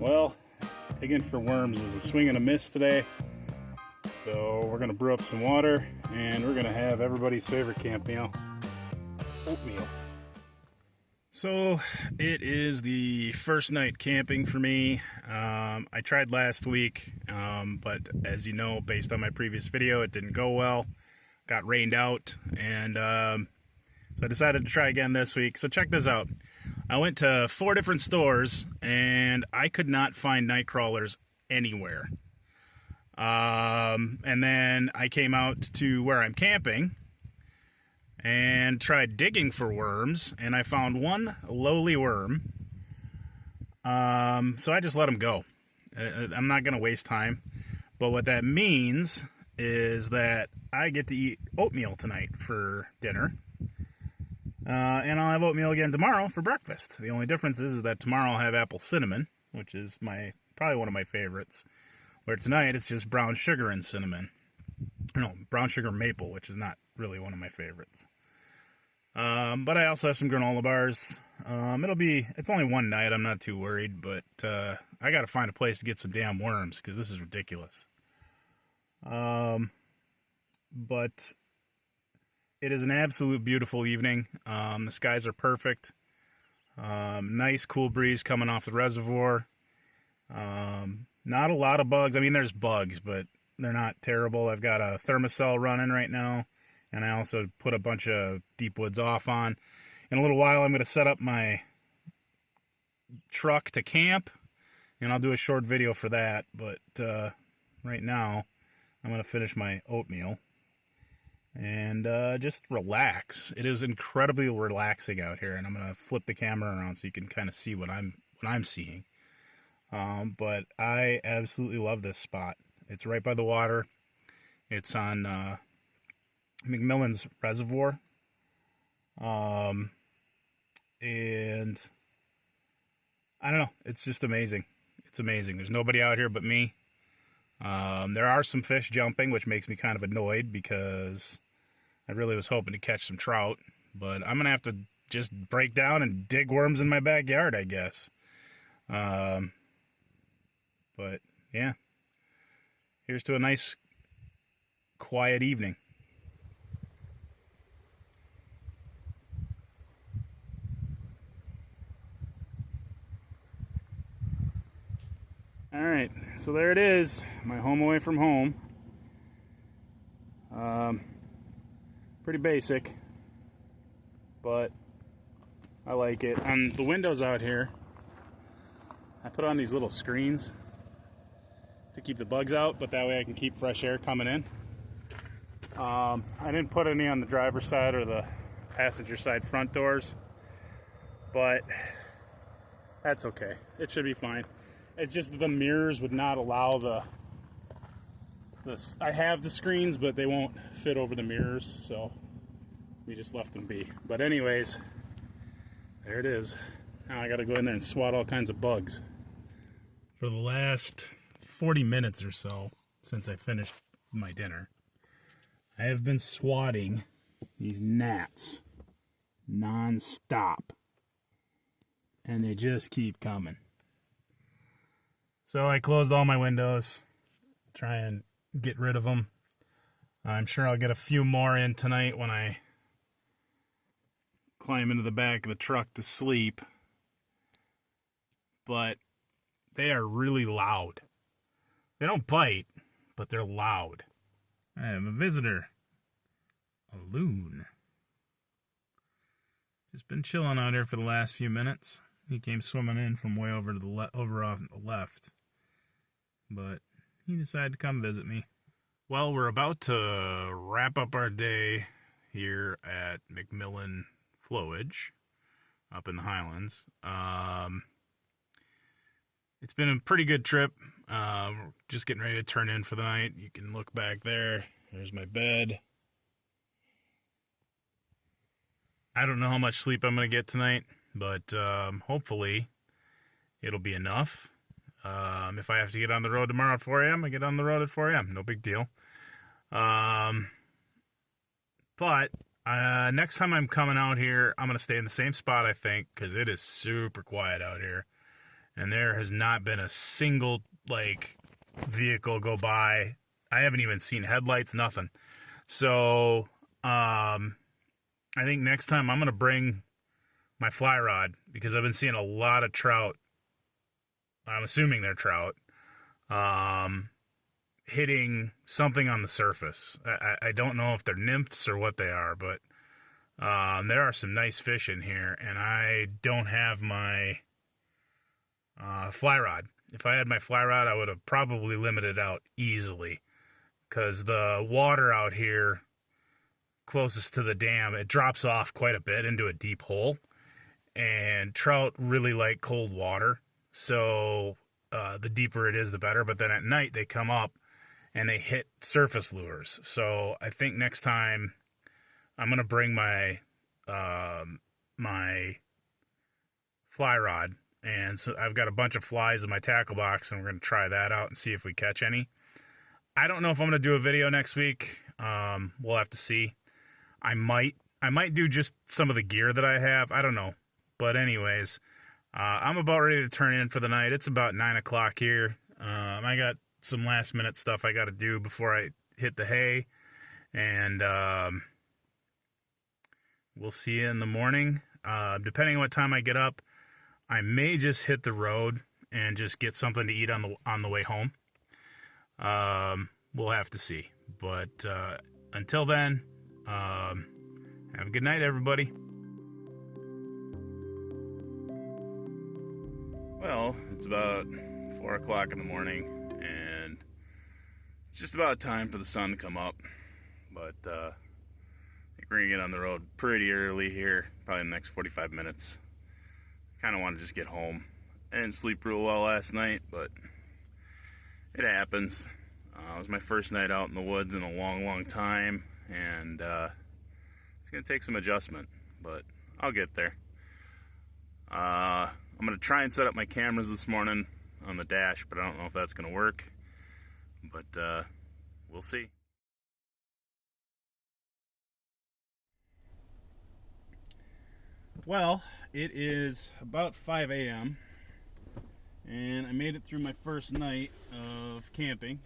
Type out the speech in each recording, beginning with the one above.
Well, digging for worms was a swing and a miss today. So we're gonna brew up some water and we're gonna have everybody's favorite camp meal, oatmeal. So it is the first night camping for me. I tried last week, but as you know, based on my previous video, it didn't go well. Got rained out, and so I decided to try again this week. So check this out. I went to 4 different stores, and I could not find night crawlers anywhere. And then I came out to where I'm camping and tried digging for worms, and I found one lowly worm. So I just let him go. I'm not going to waste time. But what that means is that I get to eat oatmeal tonight for dinner. And I'll have oatmeal again tomorrow for breakfast. The only difference is that tomorrow I'll have apple cinnamon, which is probably one of my favorites. Where tonight it's just brown sugar and cinnamon. No, brown sugar maple, which is not really one of my favorites. But I also have some granola bars. It's only one night, I'm not too worried, but I gotta find a place to get some damn worms, because this is ridiculous. But it is an absolute beautiful evening. The skies are perfect. Nice cool breeze coming off the reservoir. Not a lot of bugs. I mean, there's bugs, but they're not terrible. I've got a thermocell running right now, and I also put a bunch of deep woods off on. In a little while, I'm going to set up my truck to camp, and I'll do a short video for that. But right now, I'm going to finish my oatmeal and just relax. It is incredibly relaxing out here, and I'm going to flip the camera around so you can kind of see what I'm seeing. But I absolutely love this spot. It's right by the water. It's on McMillan's Reservoir. And I don't know. It's just amazing. It's amazing. There's nobody out here but me. There are some fish jumping, which makes me kind of annoyed because I really was hoping to catch some trout. But I'm going to have to just break down and dig worms in my backyard, I guess. But yeah, here's to a nice, quiet evening. All right, so there it is, my home away from home. Pretty basic, but I like it. On the windows out here, I put on these little screens to keep the bugs out, but that way I can keep fresh air coming in. I didn't put any on the driver's side or the passenger side front doors, but that's okay. It should be fine. It's just that the mirrors would not allow I have the screens, but they won't fit over the mirrors, so we just left them be. But anyways, there it is. Now I gotta go in there and swat all kinds of bugs. For the last 40 minutes or so, since I finished my dinner, I have been swatting these gnats non-stop, and they just keep coming. So I closed all my windows, try and get rid of them. I'm sure I'll get a few more in tonight when I climb into the back of the truck to sleep. But they are really loud. They don't bite, but they're loud. I have a visitor. A loon. Just been chilling out here for the last few minutes. He came swimming in from way over to the over on the left. But he decided to come visit me. Well, we're about to wrap up our day here at McMillan Flowage up in the Highlands. It's been a pretty good trip. We're just getting ready to turn in for the night. You can look back there. There's my bed. I don't know how much sleep I'm going to get tonight, but hopefully it'll be enough. If I have to get on the road tomorrow at 4 a.m., I get on the road at 4 a.m. No big deal. But next time I'm coming out here, I'm going to stay in the same spot, I think, because it is super quiet out here. and there has not been a single like vehicle go by. I haven't even seen headlights, nothing. So I think next time I'm gonna bring my fly rod, because I've been seeing a lot of trout. I'm assuming they're trout, hitting something on the surface. I don't know if they're nymphs or what they are, but there are some nice fish in here, and I don't have my fly rod. If I had my fly rod, I would have probably limited out easily, because the water out here closest to the dam, it drops off quite a bit into a deep hole, and trout really like cold water, so the deeper it is, the better. But then at night, they come up and they hit surface lures. So I think next time I'm going to bring my my fly rod, and so I've got a bunch of flies in my tackle box, and we're going to try that out and see if we catch any. I don't know if I'm going to do a video next week. We'll have to see. I might do just some of the gear that I have. I don't know. But anyways, I'm about ready to turn in for the night. It's about 9 o'clock here. I got some last minute stuff I got to do before I hit the hay. And we'll see you in the morning. Depending on what time I get up, I may just hit the road and just get something to eat on the way home. We'll have to see. But until then, have a good night, everybody. Well, it's about 4 o'clock in the morning, and it's just about time for the sun to come up. But I think we're gonna get on the road pretty early here, probably in the next 45 minutes. Kind of want to just get home. I didn't sleep real well last night, but it happens. It was my first night out in the woods in a long time, and it's gonna take some adjustment, but I'll get there. I'm going to try and set up my cameras this morning on the dash, but I don't know if that's going to work. But we'll see. Well, it is about 5 a.m. and I made it through my first night of camping.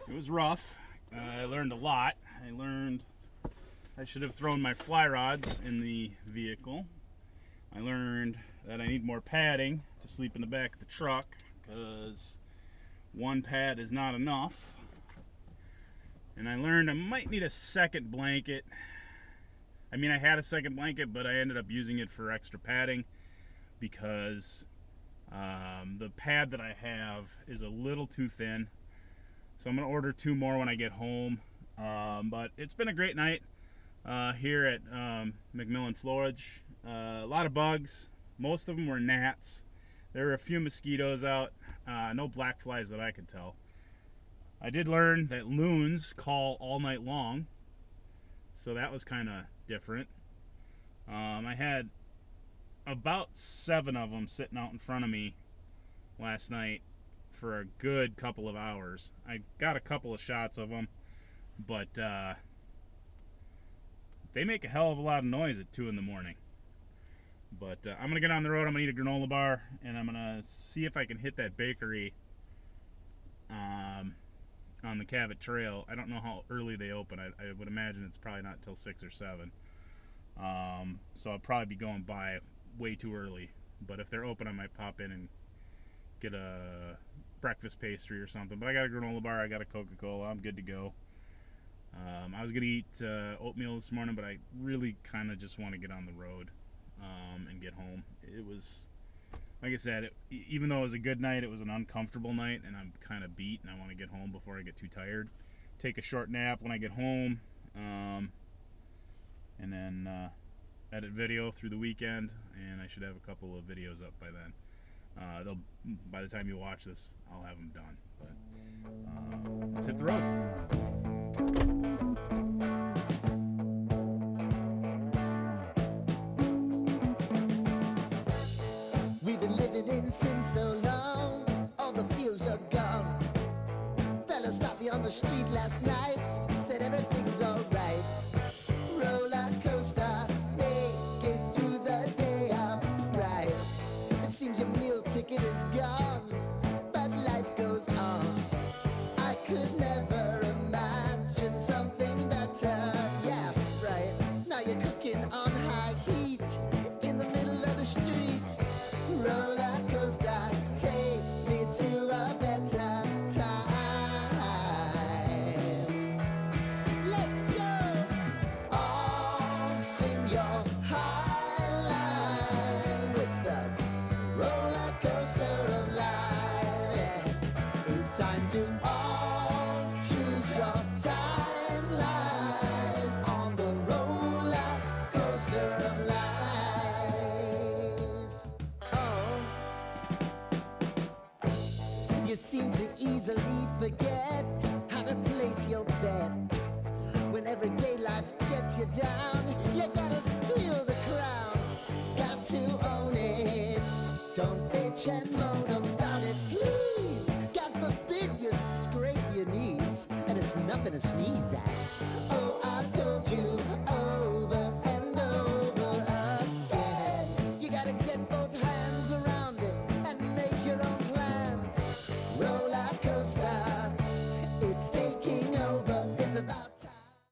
It was rough. I learned a lot. I learned I should have thrown my fly rods in the vehicle. I learned that I need more padding to sleep in the back of the truck, because one pad is not enough. And I learned I might need a second blanket. I mean, I had a second blanket, but I ended up using it for extra padding, because the pad that I have is a little too thin. So I'm going to order 2 more when I get home. But it's been a great night here at McMillan Forage. A lot of bugs. Most of them were gnats. There were a few mosquitoes out. No black flies that I could tell. I did learn that loons call all night long, so that was kind of different. I had about 7 of them sitting out in front of me last night for a good couple of hours. I got a couple of shots of them, but they make a hell of a lot of noise at 2 in the morning. But I'm going to get on the road. I'm going to eat a granola bar, and I'm going to see if I can hit that bakery on the Cabot Trail. I don't know how early they open. I would imagine it's probably not till 6 or 7. So I'll probably be going by way too early. But if they're open, I might pop in and get a breakfast pastry or something. But I got a granola bar. I got a Coca-Cola. I'm good to go. I was going to eat oatmeal this morning, but I really kind of just want to get on the road and get home. It was, like I said, even though it was a good night, it was an uncomfortable night, and I'm kind of beat, and I want to get home before I get too tired. Take a short nap when I get home, and then edit video through the weekend, and I should have a couple of videos up by then. By the time you watch this, I'll have them done. But let's hit the road. Sin so long, all the fields are gone. Fella stopped me on the street last night, said everything's alright. Roller coaster, make it through the day, I'm right. It seems your meal do all choose your timeline on the roller coaster of life. Oh, you seem to easily forget how to place your bet. When everyday life gets you down, you gotta steal the crown. Got to own it. Don't bitch and moan about it, please. God forbid you scrape your knees, and it's nothing to sneeze at. Oh,